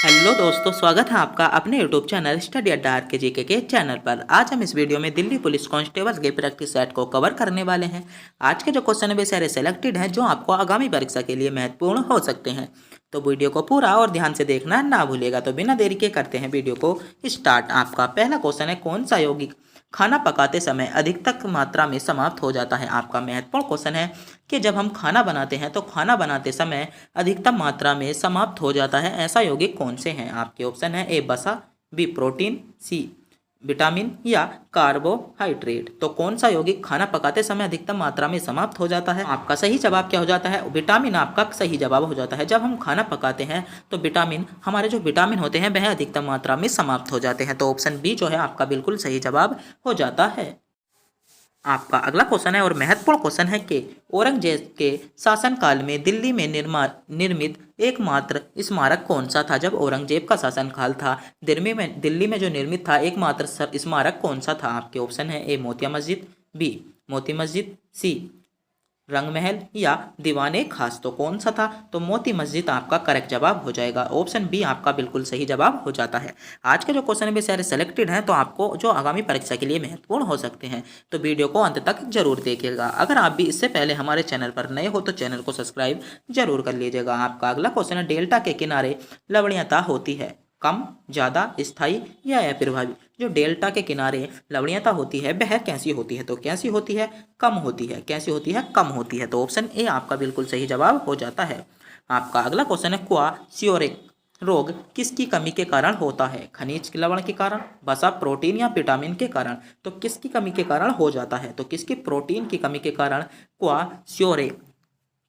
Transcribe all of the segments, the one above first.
Hello दोस्तों, स्वागत है आपका अपने यूट्यूब चैनल स्टडी अड्डा आर के चैनल पर। आज हम इस वीडियो में दिल्ली पुलिस कांस्टेबल के प्रैक्टिस सेट को कवर करने वाले हैं। आज के जो क्वेश्चन है वे सारे सेलेक्टेड हैं जो आपको आगामी परीक्षा के लिए महत्वपूर्ण हो सकते हैं। तो वीडियो को पूरा और ध्यान से देखना ना भूलेगा। तो बिना देरी के करते हैं वीडियो को स्टार्ट। आपका पहला क्वेश्चन है, कौन सा यौगिक खाना पकाते समय अधिकतम मात्रा में समाप्त हो जाता है। आपका महत्वपूर्ण क्वेश्चन है कि जब हम खाना बनाते हैं तो खाना बनाते समय अधिकतम मात्रा में समाप्त हो जाता है, ऐसा यौगिक कौन से हैं। आपके ऑप्शन है, ए वसा, बी प्रोटीन, सी विटामिन या कार्बोहाइड्रेट। तो कौन सा यौगिक खाना पकाते समय अधिकतम मात्रा में समाप्त हो जाता है। आपका सही जवाब क्या हो जाता है, विटामिन आपका सही जवाब हो जाता है। जब हम खाना पकाते हैं तो विटामिन, हमारे जो विटामिन होते हैं वह अधिकतम मात्रा में समाप्त हो जाते हैं। तो ऑप्शन बी जो है आपका बिल्कुल सही जवाब हो जाता है। आपका अगला क्वेश्चन है और महत्वपूर्ण क्वेश्चन है कि औरंगजेब के शासनकाल में दिल्ली में निर्मित एकमात्र स्मारक कौन सा था। जब औरंगजेब का शासनकाल था, दिल्ली में जो निर्मित था एकमात्र स्मारक कौन सा था। आपके ऑप्शन है, ए मोतिया मस्जिद, बी मोती मस्जिद, सी रंग महल या दीवाने खास। तो कौन सा था, तो मोती मस्जिद आपका करेक्ट जवाब हो जाएगा। ऑप्शन बी आपका बिल्कुल सही जवाब हो जाता है। आज के जो क्वेश्चन भी सारे सेलेक्टेड हैं तो आपको जो आगामी परीक्षा के लिए महत्वपूर्ण हो सकते हैं, तो वीडियो को अंत तक जरूर देखिएगा। अगर आप भी इससे पहले हमारे चैनल पर नए हो तो चैनल को सब्सक्राइब जरूर कर लीजिएगा। आपका अगला क्वेश्चन है, डेल्टा के किनारे लवणीयता होती है कम, ज़्यादा, स्थायी या अप्रभावी। जो डेल्टा के किनारे लवणीयता होती है वह कैसी होती है, तो कैसी होती है, कम होती है। कैसी होती है, कम होती है। तो ऑप्शन ए आपका बिल्कुल सही जवाब हो जाता है। आपका अगला क्वेश्चन है, क्वासियोरिक रोग किसकी कमी के कारण होता है। खनिज के लवण के कारण, वसा, प्रोटीन या विटामिन के कारण। तो किसकी कमी के कारण हो जाता है, तो किसकी प्रोटीन की कमी के कारण क्वासियोरिक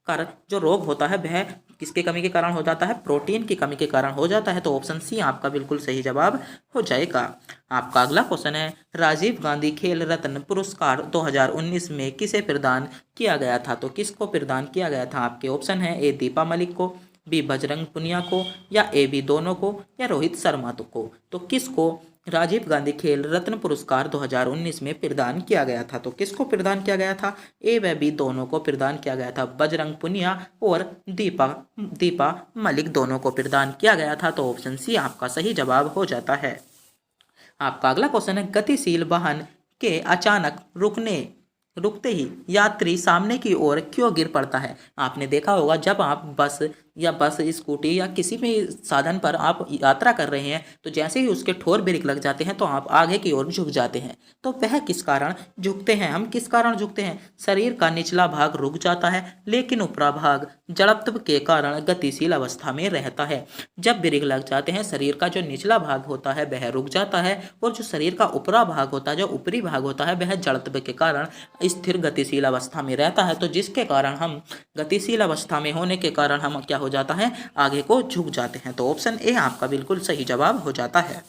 कर जो रोग होता है वह किसके कमी के कारण हो जाता है, प्रोटीन की कमी के कारण हो जाता है। तो ऑप्शन सी आपका बिल्कुल सही जवाब हो जाएगा। आपका अगला क्वेश्चन है, राजीव गांधी खेल रत्न पुरस्कार 2019 में किसे प्रदान किया गया था। तो किसको प्रदान किया गया था। आपके ऑप्शन है, ए दीपा मलिक को, बी बजरंग पुनिया को या ए बी दोनों को या रोहित शर्मा को। तो किसको राजीव गांधी खेल रत्न पुरस्कार 2019 में प्रदान किया गया था। तो किसको प्रदान किया गया था, ए व बी दोनों को प्रदान किया गया था। बजरंग पुनिया और दीपा मलिक दोनों को प्रदान किया गया था। तो ऑप्शन सी आपका सही जवाब हो जाता है। आपका अगला क्वेश्चन है, गतिशील वाहन के अचानक रुकते ही यात्री सामने की ओर क्यों गिर पड़ता है। आपने देखा होगा जब आप बस, स्कूटी या किसी भी साधन पर आप यात्रा कर रहे हैं तो जैसे ही उसके ठोर ब्रेक लग जाते हैं तो आप आगे की ओर झुक जाते हैं। तो वह किस कारण झुकते हैं, हम किस कारण झुकते हैं। शरीर का निचला भाग रुक जाता है लेकिन ऊपरा भाग जड़त्व के कारण गतिशील अवस्था में रहता है। जब ब्रेक लग जाते हैं शरीर का जो निचला भाग होता है वह रुक जाता है और जो शरीर का ऊपरा भाग होता है, जो ऊपरी भाग होता है, वह जड़त्व के कारण स्थिर गतिशील अवस्था में रहता है। तो जिसके कारण हम गतिशील अवस्था में होने के कारण हम क्या हो जाता है, आगे को झुक जाते हैं। तो ऑप्शन ए आपका बिल्कुल सही जवाब हो जाता है।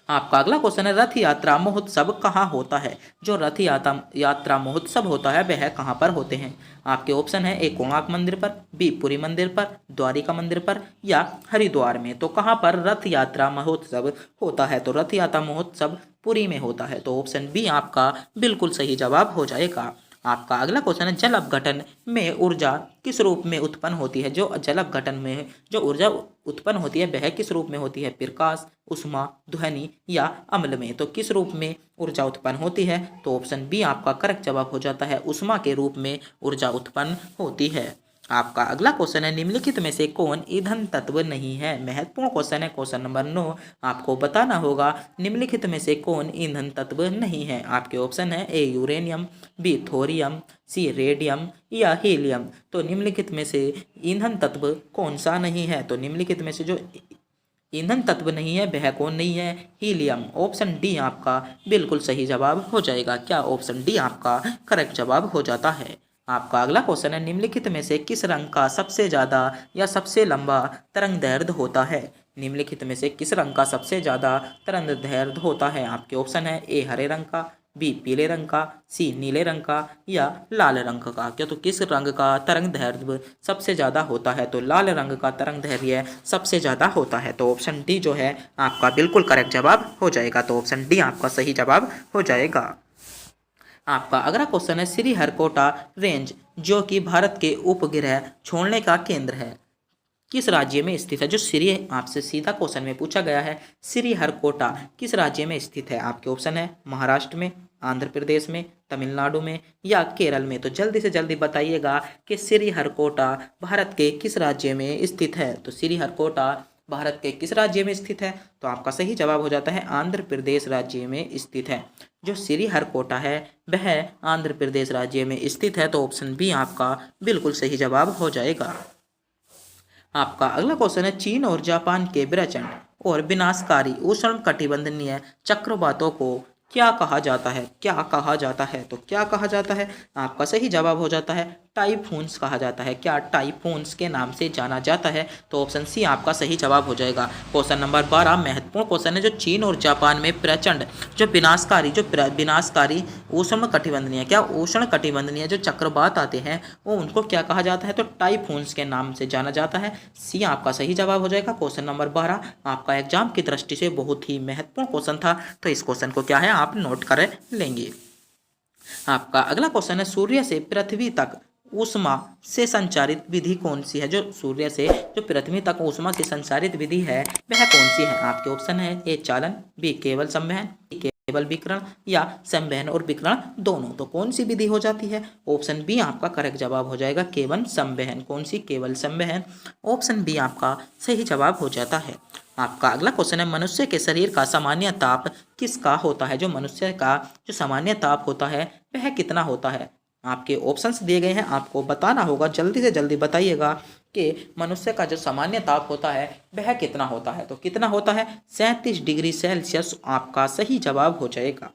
आपका अगला क्वेश्चन है, रथ यात्रा महोत्सव कहाँ होता है। जो रथ यात्रा महोत्सव होता है वह कहाँ पर होते हैं। आपके ऑप्शन है, ए कोणार्क मंदिर पर, बी पुरी मंदिर पर, द्वारिका मंदिर पर या हरिद्वार में। तो कहाँ पर रथ यात्रा महोत्सव होता है, तो रथ यात्रा महोत्सव पुरी में होता है। तो ऑप्शन बी आपका बिल्कुल सही जवाब हो जाएगा। आपका अगला क्वेश्चन है, जल अपघटन में ऊर्जा किस रूप में उत्पन्न होती है। जो जल अपघटन में जो ऊर्जा उत्पन्न होती है वह किस रूप में होती है, प्रकाश, ऊष्मा, ध्वनि या अम्ल में। तो किस रूप में ऊर्जा उत्पन्न होती है, तो ऑप्शन बी आपका करेक्ट जवाब हो जाता है, ऊष्मा के रूप में ऊर्जा उत्पन्न होती है। आपका अगला क्वेश्चन है, निम्नलिखित में से कौन ईंधन तत्व नहीं है। महत्वपूर्ण क्वेश्चन है, क्वेश्चन नंबर 9। आपको बताना होगा निम्नलिखित में से कौन ईंधन तत्व नहीं है। आपके ऑप्शन है, ए यूरेनियम, बी थोरियम, सी रेडियम या हीलियम। तो निम्नलिखित में से ईंधन तत्व कौन सा नहीं है, तो निम्नलिखित में से जो ईंधन तत्व नहीं है वह कौन नहीं है, हीलियम। ऑप्शन डी आपका बिल्कुल सही जवाब हो जाएगा। क्या ऑप्शन डी आपका करेक्ट जवाब हो जाता है। आपका अगला क्वेश्चन है, निम्नलिखित में से किस रंग का सबसे ज़्यादा या सबसे लंबा तरंगदैर्घ्य होता है। निम्नलिखित में से किस रंग का सबसे ज़्यादा तरंगदैर्घ्य होता है। आपके ऑप्शन है, ए हरे रंग का, बी पीले रंग का, सी नीले रंग का या लाल रंग का। क्या तो किस रंग का तरंगदैर्घ्य सबसे ज़्यादा होता है, तो लाल रंग का तरंगदैर्घ्य सबसे ज़्यादा होता है। तो ऑप्शन डी जो है आपका बिल्कुल करेक्ट जवाब हो जाएगा। तो ऑप्शन डी आपका सही जवाब हो जाएगा। आपका अगला क्वेश्चन है, श्रीहरिकोटा रेंज जो कि भारत के उपग्रह छोड़ने का केंद्र है किस राज्य में स्थित है? जो श्री आपसे सीधा क्वेश्चन में पूछा गया है, श्रीहरिकोटा किस राज्य में स्थित है? आपके ऑप्शन है महाराष्ट्र में, आंध्र प्रदेश में, तमिलनाडु में या केरल में। तो जल्दी से जल्दी बताइएगा कि श्रीहरिकोटा भारत के किस राज्य में स्थित है? तो श्रीहरिकोटा भारत के किस राज्य में स्थित है? तो आपका सही जवाब हो जाता है आंध्र प्रदेश राज्य में स्थित है। जो श्रीहरिकोटा है वह आंध्र प्रदेश राज्य में स्थित है। तो ऑप्शन बी आपका बिल्कुल सही जवाब हो जाएगा। आपका अगला क्वेश्चन है, चीन और जापान के प्रचंड और विनाशकारी उष्ण कटिबंधीय चक्रवातों को क्या कहा जाता है? क्या कहा जाता है? तो क्या कहा जाता है? आपका सही जवाब हो जाता है टाइफून्स कहा जाता है। क्या टाइफून्स के नाम से जाना जाता है? तो ऑप्शन सी आपका सही जवाब हो जाएगा। क्वेश्चन नंबर 12 महत्वपूर्ण क्वेश्चन है, जो चीन और जापान में प्रचंड जो विनाशकारी उष्ण कटिबंधीय, क्या उष्ण कटिबंधीय जो चक्रवात आते हैं वो उनको क्या कहा जाता है? तो टाइफून्स के नाम से जाना जाता है। सी आपका सही जवाब हो जाएगा। क्वेश्चन नंबर 12 आपका एग्जाम की दृष्टि से बहुत ही महत्वपूर्ण क्वेश्चन था, तो इस क्वेश्चन को क्या है आप नोट कर लेंगे। आपका अगला क्वेश्चन है, सूर्य से पृथ्वी तक ऊष्मा से संचारित विधि कौन सी है? जो सूर्य से जो पृथ्वी तक ऊष्मा की संचारित विधि है वह कौन सी है? आपके ऑप्शन है ए चालन, बी केवल संवहन, केवल विकिरण या संवहन और विकिरण दोनों। तो कौन सी विधि हो जाती है? ऑप्शन बी आपका करेक्ट जवाब हो जाएगा केवल संवहन। कौन सी? केवल संवहन। ऑप्शन बी आपका सही जवाब हो जाता है। आपका अगला क्वेश्चन है, मनुष्य के शरीर का सामान्य ताप किसका होता है? जो मनुष्य का जो सामान्य ताप होता है वह कितना होता है? आपके ऑप्शंस दिए गए हैं, आपको बताना होगा। जल्दी से जल्दी बताइएगा कि मनुष्य का जो सामान्य ताप होता है वह कितना होता है? तो कितना होता है? 37 डिग्री सेल्सियस आपका सही जवाब हो जाएगा।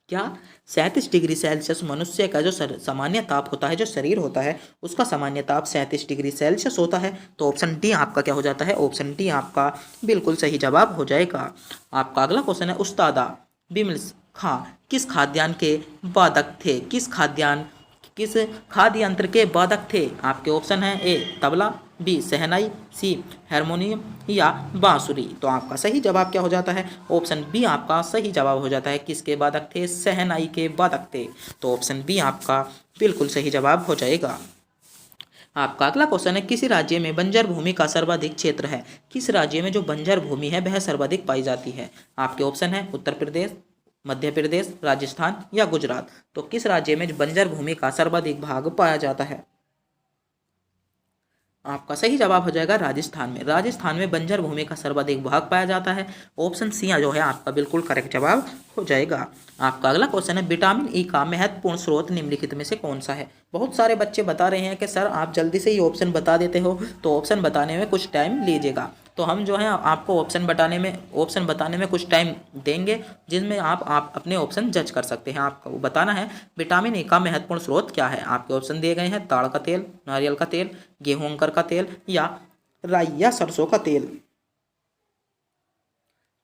क्या 37 डिग्री सेल्सियस मनुष्य का जो सामान्य ताप होता है, जो शरीर होता है उसका सामान्य ताप 37 डिग्री सेल्सियस होता है। तो ऑप्शन डी आपका क्या हो जाता है? ऑप्शन डी आपका बिल्कुल सही जवाब हो जाएगा। आपका अगला क्वेश्चन है, उस्तादा बिमल्स खां किस खाद्यान्न के वादक थे? किस खाद्य यंत्र के वादक थे? आपके ऑप्शन है ए तबला, बी शहनाई, सी हारमोनियम या बांसुरी। तो आपका सही जवाब क्या हो जाता है? ऑप्शन बी आपका सही जवाब हो जाता है। किसके वादक थे? शहनाई के वादक थे। तो ऑप्शन बी आपका बिल्कुल सही जवाब हो जाएगा। आपका अगला क्वेश्चन है, किसी राज्य में बंजर भूमि का सर्वाधिक क्षेत्र है? किस राज्य में जो बंजर भूमि है वह सर्वाधिक पाई जाती है? आपके ऑप्शन है उत्तर प्रदेश, मध्य प्रदेश, राजस्थान या गुजरात। तो किस राज्य में बंजर भूमि का सर्वाधिक भाग पाया जाता है? आपका सही जवाब हो जाएगा राजस्थान में। राजस्थान में बंजर भूमि का सर्वाधिक भाग पाया जाता है। ऑप्शन सी जो है आपका बिल्कुल करेक्ट जवाब हो जाएगा। आपका अगला क्वेश्चन है, विटामिन ई का महत्वपूर्ण स्रोत निम्नलिखित में से कौन सा है? बहुत सारे बच्चे बता रहे हैं कि सर आप जल्दी से ही ऑप्शन बता देते हो, तो ऑप्शन बताने में कुछ टाइम लीजिएगा। तो हम जो है आपको ऑप्शन बताने में कुछ टाइम देंगे, जिसमें आप अपने ऑप्शन जज कर सकते हैं। आपको बताना है विटामिन ई का महत्वपूर्ण स्रोत क्या है। आपके ऑप्शन दिए गए हैं, ताड़ का तेल, नारियल का तेल, गेहूं अंकुर का तेल या राई या सरसों का तेल।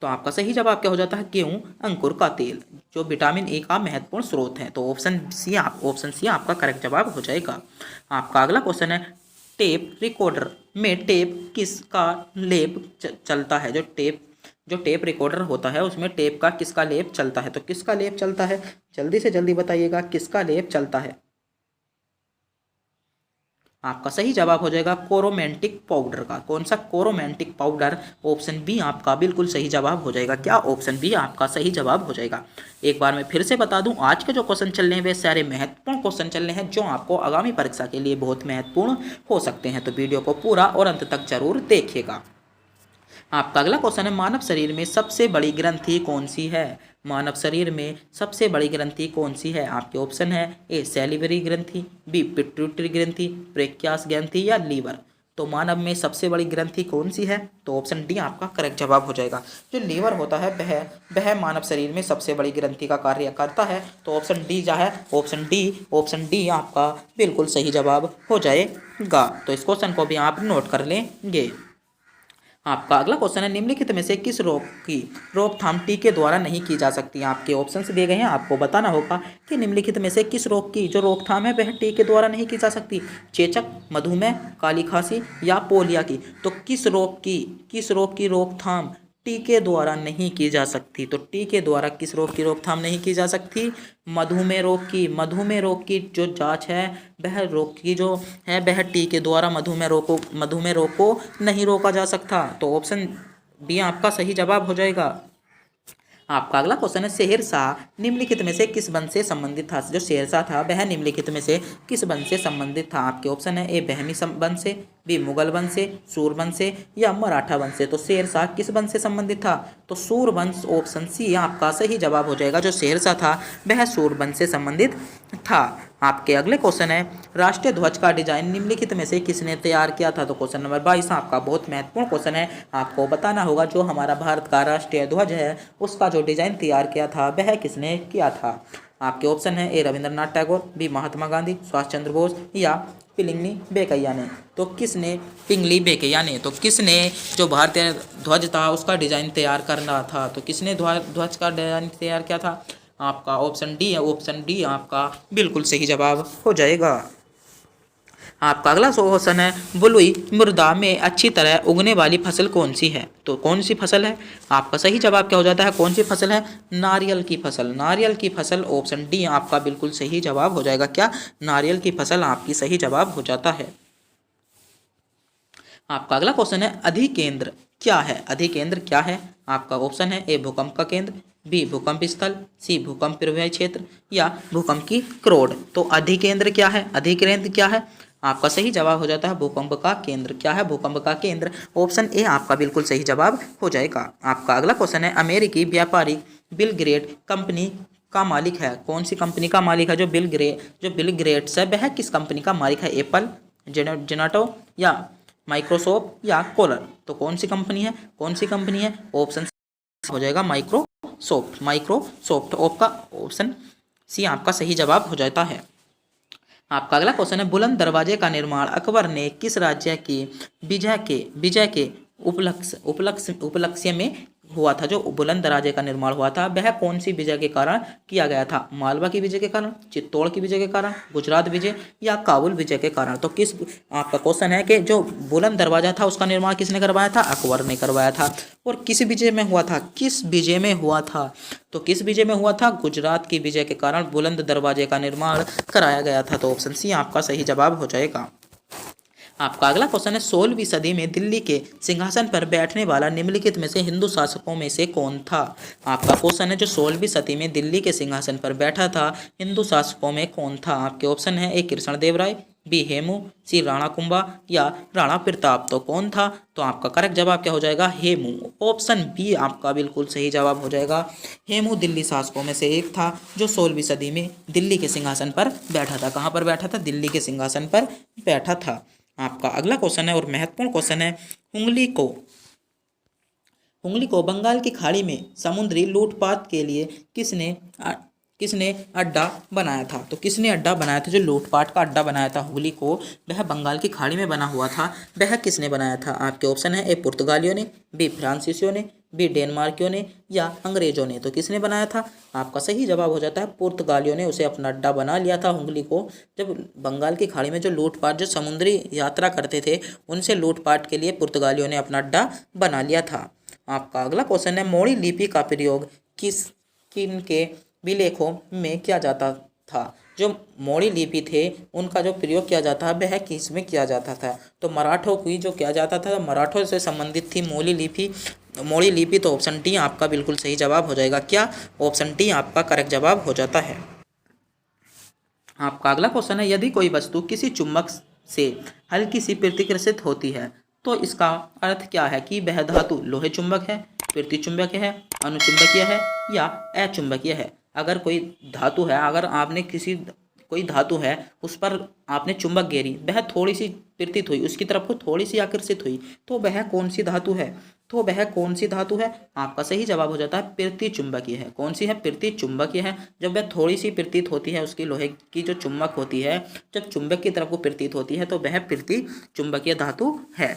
तो आपका सही जवाब क्या हो जाता है? गेहूं अंकुर का तेल जो विटामिन ए का महत्वपूर्ण स्रोत है। तो ऑप्शन सी आपका करेक्ट जवाब हो जाएगा। आपका अगला क्वेश्चन है, टेप रिकॉर्डर में टेप किसका लेप चलता है? जो टेप रिकॉर्डर होता है उसमें टेप का किसका लेप चलता है? तो किसका लेप चलता है? जल्दी से जल्दी बताइएगा किसका लेप चलता है। आपका सही जवाब हो जाएगा कोरोमेंटिक पाउडर का। कौन सा? कोरोमेंटिक पाउडर। ऑप्शन बी आपका बिल्कुल सही जवाब हो जाएगा। क्या? ऑप्शन बी आपका सही जवाब हो जाएगा। एक बार मैं फिर से बता दूं, आज के जो क्वेश्चन चल रहे हैं वे सारे महत्वपूर्ण क्वेश्चन चल रहे हैं जो आपको आगामी परीक्षा के लिए बहुत महत्वपूर्ण हो सकते हैं। तो वीडियो को पूरा और अंत तक जरूर देखिएगा। आपका अगला क्वेश्चन है, मानव शरीर में सबसे बड़ी ग्रंथि कौन सी है? मानव शरीर में सबसे बड़ी ग्रंथि कौन सी है? आपके ऑप्शन है ए सैलिवरी ग्रंथि, बी पिट्यूटरी ग्रंथि, ब्रेकियास ग्रंथि या लीवर। तो मानव में सबसे बड़ी ग्रंथि कौन सी है? तो ऑप्शन डी आपका करेक्ट जवाब हो जाएगा। जो लीवर होता है वह मानव शरीर में सबसे बड़ी ग्रंथि का कार्य करता है। तो ऑप्शन डी जो है ऑप्शन डी आपका बिल्कुल सही जवाब हो जाएगा। तो इस क्वेश्चन को भी आप नोट कर लेंगे। आपका अगला क्वेश्चन है, निम्नलिखित में से किस रोग की रोकथाम टीके द्वारा नहीं की जा सकती? आपके ऑप्शन दिए गए हैं, आपको बताना होगा कि निम्नलिखित में से किस रोग की जो रोकथाम है वह टीके द्वारा नहीं की जा सकती। चेचक, मधुमेह, काली खांसी या पोलिया की। तो किस रोग की रोकथाम टीके द्वारा नहीं की जा सकती। तो टीके द्वारा किस रोग की रोकथाम नहीं की जा सकती? मधुमेह रोग की। मधुमेह रोग की जो जांच है वह रोग की जो है वह टीके द्वारा मधुमेह रोग को नहीं रोका जा सकता। तो ऑप्शन बी आपका सही जवाब हो जाएगा। आपका अगला क्वेश्चन है, शेरशाह निम्नलिखित में से किस वंश से संबंधित था? जो शेरशाह था वह निम्नलिखित में से किस वंश से संबंधित था? आपके ऑप्शन है, ए बहमी वंश से, बी मुगल वंश से, सूर वंश से या मराठा वंश से। तो शेरशाह किस वंश से संबंधित था? तो सूर वंश, ऑप्शन सी आपका सही जवाब हो जाएगा। जो शेरशाह था वह सूर वंश से संबंधित था। आपके अगले क्वेश्चन है, राष्ट्रीय ध्वज का डिजाइन निम्नलिखित में से किसने तैयार किया था? तो क्वेश्चन नंबर 22 आपका बहुत महत्वपूर्ण क्वेश्चन है। आपको बताना होगा जो हमारा भारत का राष्ट्रीय ध्वज है उसका जो डिजाइन तैयार किया था वह किसने किया था? आपके ऑप्शन है, ए रविंद्रनाथ टैगोर, बी महात्मा गांधी, सुभाष चंद्र बोस या पिंगली वेंकैया ने। तो किसने? पिंगली वेंकैया ने। तो किसने जो भारतीय ध्वज था उसका डिजाइन तैयार करना था? तो किसने ध्वज का डिजाइन तैयार किया था? आपका ऑप्शन डी है। ऑप्शन डी आपका बिल्कुल सही जवाब हो जाएगा। आपका अगला क्वेश्चन है, बलुई मृदा में अच्छी तरह उगने वाली फसल कौन सी है? तो कौन सी फसल है? आपका सही जवाब क्या हो जाता है? कौन सी फसल है? नारियल की फसल। नारियल की फसल, ऑप्शन डी आपका बिल्कुल सही जवाब हो जाएगा। क्या? नारियल की फसल आपकी सही जवाब हो जाता है। आपका अगला क्वेश्चन है, अधिकेंद्र क्या है? अधिकेंद्र क्या है? आपका ऑप्शन है, ए भूकंप का केंद्र, बी भूकंप स्थल, सी भूकंप प्रभावी क्षेत्र या भूकंप की क्रोड। तो अधिकेंद्र क्या है? अधिकेंद्र क्या है? आपका सही जवाब हो जाता है भूकंप का केंद्र। क्या है? भूकंप का केंद्र। ऑप्शन ए आपका बिल्कुल सही जवाब हो जाएगा। आपका अगला क्वेश्चन है, अमेरिकी व्यापारी बिल गेट्स कंपनी का मालिक है? कौन सी कंपनी का मालिक है? जो बिल गेट्स है वह किस कंपनी का मालिक है? एप्पल, जोनेटो या माइक्रोसॉफ्ट या कोलर। तो कौन सी कंपनी है? कौन सी कंपनी है? ऑप्शन हो जाएगा माइक्रोसॉफ्ट। माइक्रोसॉफ्ट आपका ऑप्शन सी आपका सही जवाब हो जाता है। आपका अगला क्वेश्चन है, बुलंद दरवाजे का निर्माण अकबर ने किस राज्य की विजय के उपलक्ष्य में हुआ था? जो बुलंद दरवाजे का निर्माण हुआ था वह कौन सी विजय के कारण किया गया था? मालवा की विजय के कारण, चित्तौड़ की विजय के कारण, गुजरात विजय या काबुल विजय के कारण। तो किस आपका क्वेश्चन है कि जो बुलंद दरवाजा था उसका निर्माण किसने करवाया था? अकबर ने करवाया था। और किस विजय में हुआ था? किस विजय में हुआ था? तो किस विजय में हुआ था? गुजरात की विजय के कारण बुलंद दरवाजे का निर्माण कराया गया था। तो ऑप्शन सी आपका सही जवाब हो जाएगा। आपका अगला क्वेश्चन है, 16वीं सदी में दिल्ली के सिंहासन पर बैठने वाला निम्नलिखित में से हिंदू शासकों में से कौन था? आपका क्वेश्चन है, जो 16वीं सदी में दिल्ली के सिंहासन पर बैठा था हिंदू शासकों में कौन था? आपके ऑप्शन है, ए कृष्णदेव राय, बी हेमू, सी राणा कुंभा या राणा प्रताप। तो कौन था? तो आपका करेक्ट जवाब क्या हो जाएगा? हेमू। ऑप्शन बी आपका बिल्कुल सही जवाब हो जाएगा। हेमू दिल्ली शासकों में से एक था जो 16वीं सदी में दिल्ली के सिंहासन पर बैठा था। कहाँ पर बैठा था? दिल्ली के सिंहासन पर बैठा था। आपका अगला क्वेश्चन है और महत्वपूर्ण क्वेश्चन है, उंगली को बंगाल की खाड़ी में समुद्री लूटपाट के लिए किसने अड्डा बनाया था? तो किसने अड्डा बनाया था? जो लूटपाट का अड्डा बनाया था हुगली को, वह बंगाल की खाड़ी में बना हुआ था, वह किसने बनाया था? आपके ऑप्शन है, ए पुर्तगालियों ने, बी फ्रांसीसियों ने, बी डेनमार्कियों ने या अंग्रेजों ने। तो किसने बनाया था? आपका सही जवाब हो जाता है पुर्तगालियों ने उसे अपना अड्डा बना लिया था हुगली को। जब बंगाल की खाड़ी में जो लूटपाट, जो समुद्री यात्रा करते थे उनसे लूटपाट के लिए पुर्तगालियों ने अपना अड्डा बना लिया था। आपका अगला क्वेश्चन है, मोड़ी लिपि का प्रयोग किन के विलेखों में किया जाता था? जो मोड़ी लिपि थे उनका जो प्रयोग किया जाता है वह किस में किया जाता था? तो मराठों की जो किया जाता था, मराठों से संबंधित थी मोड़ी लिपि। तो ऑप्शन डी आपका बिल्कुल सही जवाब हो जाएगा। क्या? ऑप्शन डी आपका करेक्ट जवाब हो जाता है। आपका अगला क्वेश्चन है, यदि कोई वस्तु किसी चुंबक से हल्की सी प्रतिकर्षित होती है तो इसका अर्थ क्या है? कि वह धातु लोहे चुंबक है, पृथ्वी चुंबक है, अनुचुंबकीय है या अचुंबकीय है। अगर कोई धातु है, अगर आपने कोई धातु है उस पर आपने चुंबक गेरी, वह थोड़ी सी प्रतीत हुई, उसकी तरफ को थोड़ी सी आकर्षित हुई, तो वह कौन सी धातु है? तो वह कौन सी धातु है? आपका सही जवाब हो जाता है पृथ्वी चुंबकीय है। कौन सी है? पृथ्वी चुंबकीय है। जब वह थोड़ी सी प्रतीत होती है, उसकी लोहे की जो चुंबक होती है जब चुंबक की तरफ को प्रतीत होती है तो वह पृथ्वी चुंबकीय धातु है।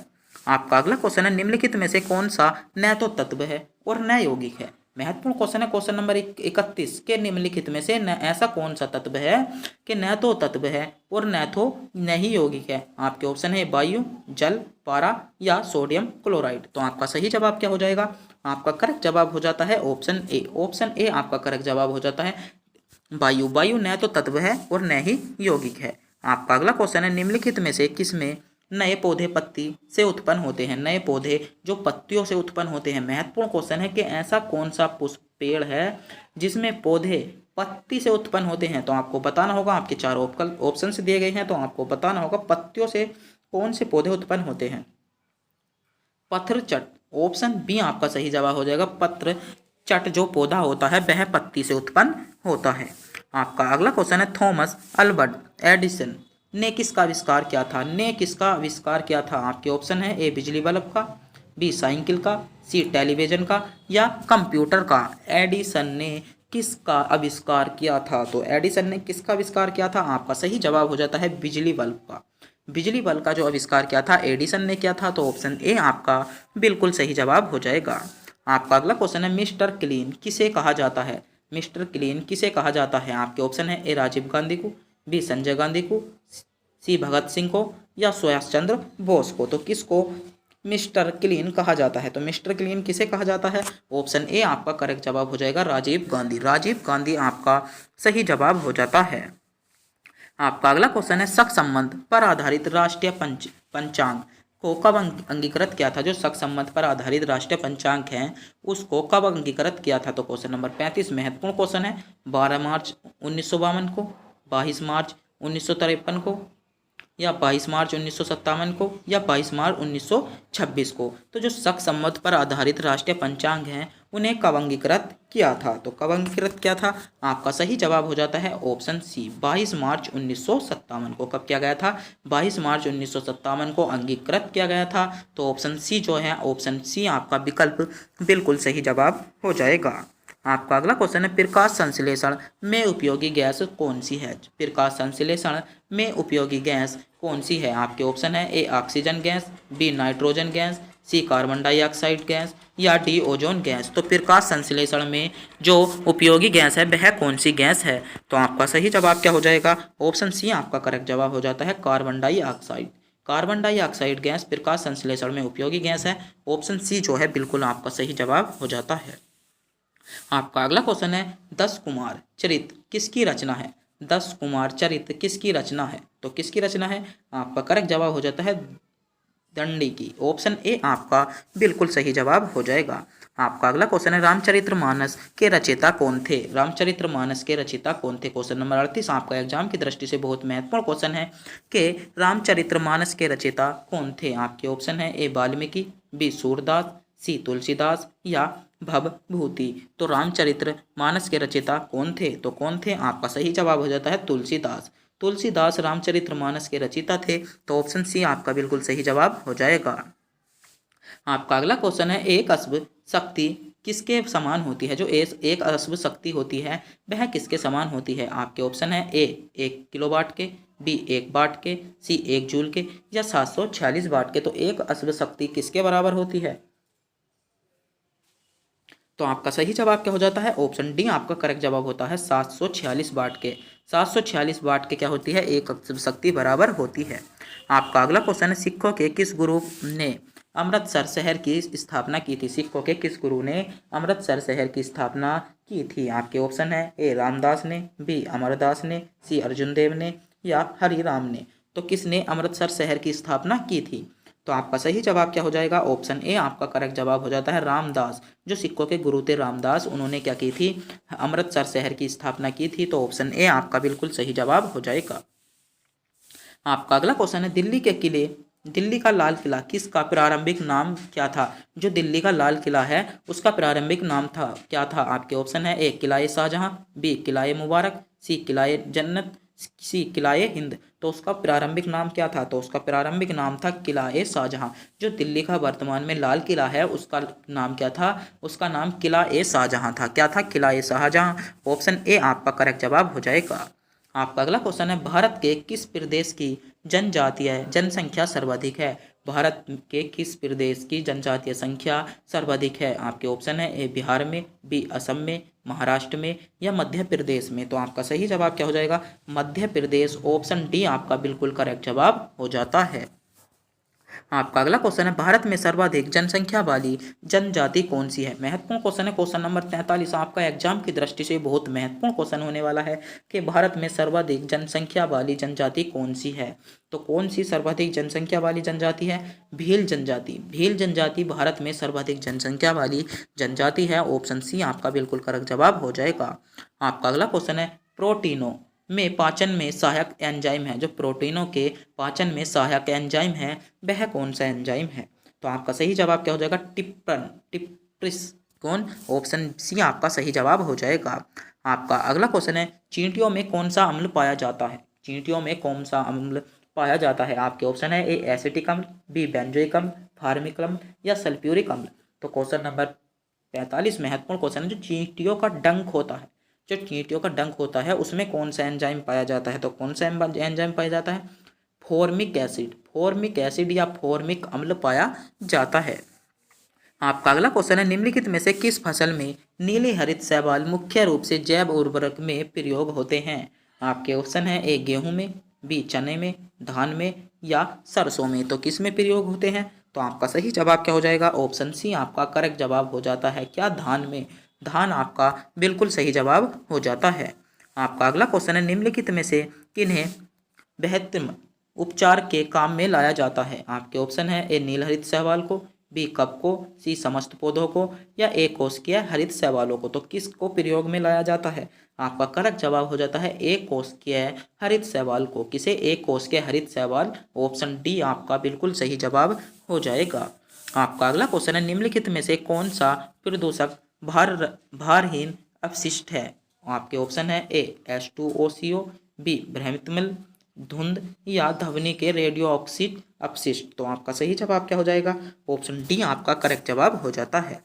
आपका अगला क्वेश्चन है, निम्नलिखित में से कौन सा न तो तत्व है और न यौगिक है? महत्वपूर्ण क्वेश्चन है। क्वेश्चन नंबर 31 के निम्नलिखित में से ऐसा कौन सा तत्व है कि न तो तत्व है और न तो नहीं यौगिक है? आपके ऑप्शन है वायु, जल, पारा या सोडियम क्लोराइड। तो आपका सही जवाब क्या हो जाएगा? आपका करेक्ट जवाब हो जाता है ऑप्शन ए। ऑप्शन ए आपका करेक्ट जवाब हो जाता है वायु। वायु न तो तत्व है और न ही यौगिक है। आपका अगला क्वेश्चन है निम्नलिखित में से किसमें नए पौधे पत्ती से उत्पन्न होते हैं। नए पौधे जो पत्तियों से उत्पन्न होते हैं। महत्वपूर्ण क्वेश्चन है कि ऐसा कौन सा पुष्प पेड़ है जिसमें पौधे पत्ती से उत्पन्न होते हैं। तो आपको बताना होगा, आपके चार ऑप्शन दिए गए हैं तो आपको बताना होगा पत्तियों से कौन से पौधे उत्पन्न होते हैं। पत्रचट, ऑप्शन बी आपका सही जवाब हो जाएगा। पत्रचट जो पौधा होता है वह पत्ती से उत्पन्न होता है। आपका अगला क्वेश्चन है थॉमस अल्बर्ट एडिसन ने किसका आविष्कार किया था। ने किसका आविष्कार किया था। आपके ऑप्शन है ए बिजली बल्ब का, बी साइकिल का, सी टेलीविजन का या कंप्यूटर का। एडिसन ने किसका आविष्कार किया था। तो एडिसन ने किसका आविष्कार किया था। आपका सही जवाब हो जाता है बिजली बल्ब का। बिजली बल्ब का जो आविष्कार किया था एडिसन ने किया था। तो ऑप्शन ए आपका बिल्कुल सही जवाब हो जाएगा। आपका अगला क्वेश्चन है मिस्टर क्लीन किसे कहा जाता है। मिस्टर क्लीन किसे कहा जाता है। आपके ऑप्शन है ए राजीव गांधी को, बी संजय गांधी को, सी भगत सिंह को या सुभाष चंद्र बोस को। तो किसको मिस्टर क्लीन कहा जाता है। तो मिस्टर क्लीन किसे कहा जाता है। ऑप्शन ए आपका करेक्ट जवाब हो जाएगा राजीव गांधी। राजीव गांधी आपका सही जवाब हो जाता है। आपका अगला क्वेश्चन है शक संबंध पर आधारित राष्ट्रीय पंचांग को कब अंगीकृत किया था। जो शक संबंध पर आधारित राष्ट्रीय पंचांग है उसको कब अंगीकृत किया था। तो क्वेश्चन नंबर 35 महत्वपूर्ण क्वेश्चन है। 12 मार्च 1952 को, 22 मार्च 1953 को या 22 मार्च 1957 को या 22 मार्च 1926 को। तो जो शक संबंध पर आधारित राष्ट्रीय पंचांग हैं उन्हें कब अंगीकृत किया था। तो कब अंगीकृत किया था। आपका सही जवाब हो जाता है ऑप्शन सी 22 मार्च 1957 को। कब किया गया था। 22 मार्च 1957 को अंगीकृत किया गया था। तो ऑप्शन सी जो है, ऑप्शन सी आपका विकल्प बिल्कुल सही जवाब हो जाएगा। आपका अगला क्वेश्चन है प्रकाश संश्लेषण में उपयोगी गैस कौन सी है। प्रकाश संश्लेषण में उपयोगी गैस कौन सी है। आपके ऑप्शन है A oxygen gas, B nitrogen gas, C carbon dioxide gas या डी ओजोन गैस। तो प्रकाश संश्लेषण में जो उपयोगी गैस है वह कौन सी गैस है। तो आपका सही जवाब क्या हो जाएगा। ऑप्शन सी आपका करेक्ट जवाब हो जाता है carbon dioxide. Carbon dioxide gas प्रकाश संश्लेषण में उपयोगी गैस है। ऑप्शन सी जो है बिल्कुल आपका सही जवाब हो जाता है। आपका अगला क्वेश्चन है 10 कुमार चरित्र किसकी रचना है। 10 कुमार चरित्र किसकी रचना है। तो किसकी रचना है। आपका करेक्ट जवाब हो जाता है दंडी की। ऑप्शन ए आपका बिल्कुल सही जवाब हो जाएगा। आपका अगला क्वेश्चन है रामचरितमानस के रचयिता कौन थे। रामचरितमानस के रचयिता कौन थे। क्वेश्चन नंबर 38 आपका एग्जाम की दृष्टि से बहुत महत्वपूर्ण क्वेश्चन है कि रामचरितमानस के रचयिता कौन थे। आपके ऑप्शन है ए वाल्मीकि, बी सूरदास, सी तुलसीदास या भवभूति। तो रामचरित्र मानस के रचयिता कौन थे। तो कौन थे। आपका सही जवाब हो जाता है तुलसीदास। तुलसीदास रामचरित्र मानस के रचयिता थे। तो ऑप्शन सी आपका बिल्कुल सही जवाब हो जाएगा। आपका अगला क्वेश्चन है एक अश्व शक्ति किसके समान होती है। जो एक अश्व शक्ति होती है वह किसके समान होती है। आपके ऑप्शन है ए 1 किलोवाट के, बी 1 वाट के, सी 1 जूल के या 746 वाट के। तो एक अश्व शक्ति किसके बराबर होती है। तो आपका सही जवाब क्या हो जाता है। ऑप्शन डी आपका करेक्ट जवाब होता है 746 वाट के। 746 वाट के क्या होती है एक शक्ति बराबर होती है। आपका अगला क्वेश्चन है सिखों के किस गुरु ने अमृतसर शहर की स्थापना की थी। सिखों के किस गुरु ने अमृतसर शहर की स्थापना की थी। आपके ऑप्शन है ए रामदास ने, बी अमरदास ने, सी अर्जुन देव ने या हरिराम ने। तो किसने अमृतसर शहर की स्थापना की थी। तो आपका सही जवाब क्या हो जाएगा। ऑप्शन ए आपका करेक्ट जवाब हो जाता है रामदास। जो सिखों के गुरु थे रामदास उन्होंने क्या की थी अमृतसर शहर की स्थापना की थी। तो ऑप्शन ए आपका बिल्कुल सही जवाब हो जाएगा। आपका अगला क्वेश्चन है दिल्ली का लाल किला किसका प्रारंभिक नाम क्या था। जो दिल्ली का लाल किला है उसका प्रारंभिक नाम था क्या था। आपके ऑप्शन है ए किलाए शाहजहां, बी किलाए मुबारक, सी किलाए जन्नत, सी किलाए हिंद। तो उसका प्रारंभिक नाम क्या था। तो उसका प्रारंभिक नाम था किलाए शाहजहां। जो दिल्ली का वर्तमान में लाल किला है उसका नाम क्या था। उसका नाम किलाए शाहजहां था। क्या था किलाए शाहजहां। ऑप्शन ए आपका करेक्ट जवाब हो जाएगा। आपका अगला क्वेश्चन है भारत के किस प्रदेश की जनजातीय जनसंख्या सर्वाधिक है। भारत के किस प्रदेश की जनजातीय संख्या सर्वाधिक है। आपके ऑप्शन है ए बिहार में, बी असम में, महाराष्ट्र में या मध्य प्रदेश में। तो आपका सही जवाब क्या हो जाएगा मध्य प्रदेश। ऑप्शन डी आपका बिल्कुल करेक्ट जवाब हो जाता है। आपका अगला क्वेश्चन है, भारत में सर्वाधिक जनसंख्या वाली जनजाति कौन सी है। महत्वपूर्ण क्वेश्चन है, क्वेश्चन नंबर 43 आपका एग्जाम की दृष्टि से बहुत महत्वपूर्ण क्वेश्चन होने वाला है कि भारत में सर्वाधिक जनसंख्या वाली जनजाति कौन सी है। तो कौन सी सर्वाधिक जनसंख्या वाली जनजाति है? भील जनजाति। भील जनजाति भारत में सर्वाधिक जनसंख्या वाली जनजाति है। ऑप्शन सी आपका बिल्कुल करेक्ट जवाब हो जाएगा। आपका अगला क्वेश्चन है, प्रोटीनों में पाचन में सहायक एंजाइम है। जो प्रोटीनों के पाचन में सहायक एंजाइम है वह कौन सा एंजाइम है? तो आपका सही जवाब क्या हो जाएगा? टिप्रिस। कौन? ऑप्शन सी आपका सही जवाब हो जाएगा। आपका अगला क्वेश्चन है, चींटियों में कौन सा अम्ल पाया जाता है? चींटियों में कौन सा अम्ल पाया जाता है? आपके ऑप्शन है, ए एसिटिक अम्ल, बी बेंजोइक अम्ल, फार्मिक अम्ल या सल्फ्यूरिक अम्ल। तो क्वेश्चन नंबर 45 महत्वपूर्ण क्वेश्चन है, जो चींटियों का डंक होता है, जो चींटियों का डंक होता है उसमें कौन सा एंजाइम पाया जाता है? तो कौन सा एंजाइम पाया जाता है? Formic acid. फॉर्मिक एसिड या फॉर्मिक अम्ल पाया जाता है। आपका अगला क्वेश्चन है, निम्नलिखित में से किस फसल में नीले हरित शैवाल मुख्य रूप से जैव उर्वरक में प्रयोग होते हैं? आपके ऑप्शन है, ए गेहूं में, बी चने में, धान में या सरसों में। तो किस में प्रयोग होते हैं? तो आपका सही जवाब क्या हो जाएगा? ऑप्शन सी आपका करेक्ट जवाब हो जाता है। क्या? धान में। धान आपका बिल्कुल सही जवाब हो जाता है। आपका अगला क्वेश्चन है, निम्नलिखित में से किन्हें बेहतर उपचार के काम में लाया जाता है? आपके ऑप्शन है, ए नीलहरित शैवाल को, बी कप को, सी समस्त पौधों को या ए कोशिकीय हरित शैवालों को। तो किसको प्रयोग में लाया जाता है? आपका करेक्ट जवाब हो जाता है ए कोशिकीय हरित शैवाल को। किसे? ए कोशिकीय हरित शैवाल। ऑप्शन डी आपका बिल्कुल सही जवाब हो जाएगा। आपका अगला क्वेश्चन है, निम्नलिखित में से कौन सा प्रदूषक भारहीन अपशिष्ट है? आपके ऑप्शन है, ए H2OCO, बी भ्रमितमल, धुंध या ध्वनि के रेडियो ऑक्सीड अपशिष्ट। तो आपका सही जवाब क्या हो जाएगा? ऑप्शन डी आपका करेक्ट जवाब हो जाता है।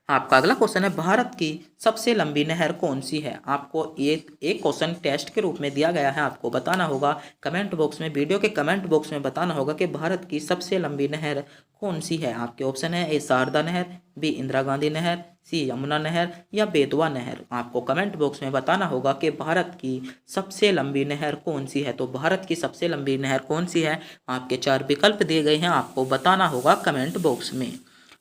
आपका अगला क्वेश्चन है, भारत की सबसे लंबी नहर कौन सी है? आपको एक क्वेश्चन टेस्ट के रूप में दिया गया है, आपको बताना होगा कमेंट बॉक्स में, वीडियो के कमेंट बॉक्स में बताना होगा कि भारत की सबसे लंबी नहर कौन सी है। आपके ऑप्शन है, ए शारदा नहर, बी इंदिरा गांधी नहर, सी यमुना नहर या बेतवा नहर। आपको कमेंट बॉक्स में बताना होगा कि भारत की सबसे लंबी नहर कौन सी है। तो भारत की सबसे लंबी नहर कौन सी है? आपके 4 विकल्प दिए गए हैं, आपको बताना होगा कमेंट बॉक्स में।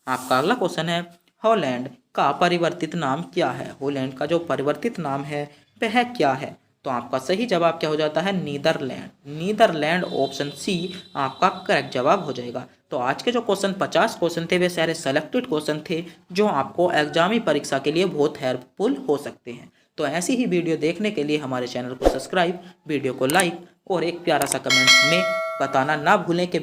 आपका अगला क्वेश्चन है, हॉलैंड का परिवर्तित नाम क्या है? हॉलैंड का जो परिवर्तित नाम है वह क्या है? तो आपका सही जवाब क्या हो जाता है? नीदरलैंड। नीदरलैंड। ऑप्शन सी आपका करेक्ट जवाब हो जाएगा। तो आज के जो क्वेश्चन 50 क्वेश्चन थे वे सारे सेलेक्टेड क्वेश्चन थे जो आपको एग्जामी परीक्षा के लिए बहुत हेल्पफुल हो सकते हैं। तो ऐसी ही वीडियो देखने के लिए हमारे चैनल को सब्सक्राइब, वीडियो को लाइक और एक प्यारा सा कमेंट में बताना ना भूलें कि